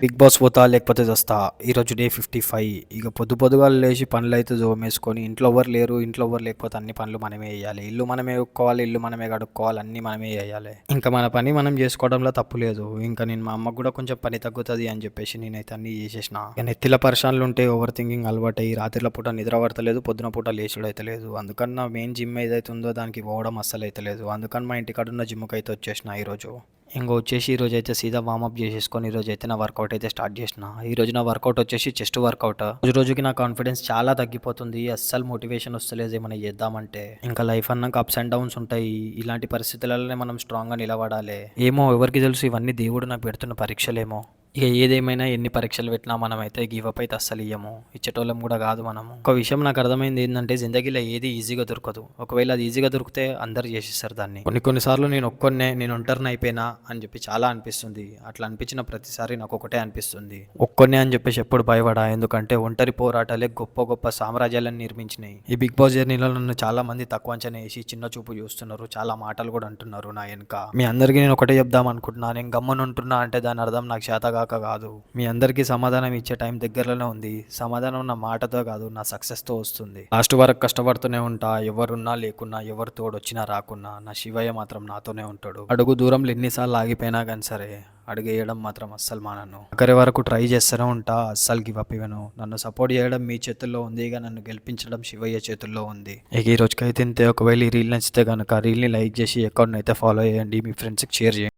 Big boss పోతా లేకపోతే వస్తా. ఈరోజు డే 55. ఇక పొద్దుగా లేచి పనులు అయితే జోమేసుకొని ఇంట్లో ఎవరు లేరు, ఇంట్లో ఎవరు లేకపోతే అన్ని పనులు మనమే వేయాలి. ఇల్లు మనమే ఉక్కోవాలి, ఇల్లు మనమే కడుక్కోవాలి, అన్ని మనమే వేయాలి. ఇంకా మన పని మనం చేసుకోవడంలో తప్పు లేదు. ఇంకా నేను మా అమ్మకు కూడా కొంచెం పని తగ్గుతుంది అని చెప్పేసి నేనైతే అన్ని చేసేసిన. ఇక నెత్తిల పరిశ్రమలు ఉంటే ఓవర్ థింకింగ్ అలవాటు అయ్యి రాత్రిల పూట నిద్ర పడతలేదు, పొద్దున పూట లేచుడు అయితే లేదు. అందుకని నా మెయిన్ జిమ్ ఏదైతే ఉందో దానికి పోవడం అస్సలు అయితే లేదు. అందుకని మా ఇంటికాడ ఉన్న జిమ్కి అయితే వచ్చేసిన ఈరోజు. ఇంక వచ్చేసి ఈరోజు అయితే సీదా వార్మప్ చేసేసుకొని ఈరోజు అయితే నా వర్కౌట్ అయితే స్టార్ట్ చేసిన. ఈరోజు నా వర్కౌట్ వచ్చేసి చెస్ట్ వర్కౌట్. రోజుకి నా కాన్ఫిడెన్స్ చాలా తగ్గిపోతుంది. అస్సలు మోటివేషన్ వస్తలేదు ఏమైనా చేద్దామంటే. ఇంకా లైఫ్ అన్నాక అప్స్ అండ్ డౌన్స్ ఉంటాయి. ఇలాంటి పరిస్థితులలోనే మనం స్ట్రాంగ్గా నిలబడాలి. ఏమో ఎవరికి తెలుసు, ఇవన్నీ దేవుడు నాకు పెడుతున్న పరీక్షలేమో. ఇక ఏదేమైనా ఎన్ని పరీక్షలు పెట్టినా మనమైతే గివప్ అయితే అస్సలు ఇయ్యము, ఇచ్చేటోళ్ళం కూడా కాదు మనము. ఒక విషయం నాకు అర్థమైంది ఏంటంటే, జిందగీలో ఏది ఈజీగా దొరకదు. ఒకవేళ అది ఈజీగా దొరికితే అందరు చేసేస్తారు దాన్ని. కొన్నిసార్లు నేను ఒంటరిని అయిపోయినా అని చెప్పి చాలా అనిపిస్తుంది. అట్లా అనిపించిన ప్రతిసారి నాకు ఒకటే అనిపిస్తుంది, ఒక్కొన్నే అని చెప్పేసి ఎప్పుడు భయపడా. ఎందుకంటే ఒంటరి పోరాటాలే గొప్ప గొప్ప సామ్రాజ్యాలను నిర్మించినాయి. ఈ బిగ్ బాస్ జర్నీలో నన్ను చాలా మంది తక్కువ అంచనా వేసి చిన్న చూపు చూస్తున్నారు, చాలా మాటలు కూడా అంటున్నారు నా వెనుక. మీ అందరికీ నేను ఒకటే చెప్దాం అనుకుంటున్నా, నేను గమ్మున ఉంటున్నా అంటే దాని అర్థం నాకు చేతగాక కాదు. మీ అందరికీ సమాధానం ఇచ్చే టైం దగ్గరలోనే ఉంది. సమాధానం నా మాటతో కాదు, నా సక్సెస్తో వస్తుంది. లాస్ట్ వరకు కష్టపడుతూనే ఉంటా. ఎవరున్నా లేకున్నా, ఎవరు తోడొచ్చినా రాకున్నా, నా శివయ్య మాత్రం నాతోనే ఉంటాడు. అడుగు దూరంలో ఎన్నిసార్లు ఆగిపోయినా కానీ సరే, అడుగేయడం మాత్రం అస్సలు మానను. ఒకరి వరకు ట్రై చేస్తూనే ఉంటా, అస్సలు గివ్ అప్ ఇవ్వను. నన్ను సపోర్ట్ చేయడం మీ చేతుల్లో ఉంది, ఇక నన్ను గెలిపించడం శివయ్య చేతుల్లో ఉంది. ఇక ఈ రోజుకైతే ఇంతే. ఒకవేళ ఈ రీల్ నచ్చితే కనుక రీల్ని లైక్ చేసి అకౌంట్ని అయితే ఫాలో చేయండి, మీ ఫ్రెండ్స్కి షేర్ చేయండి.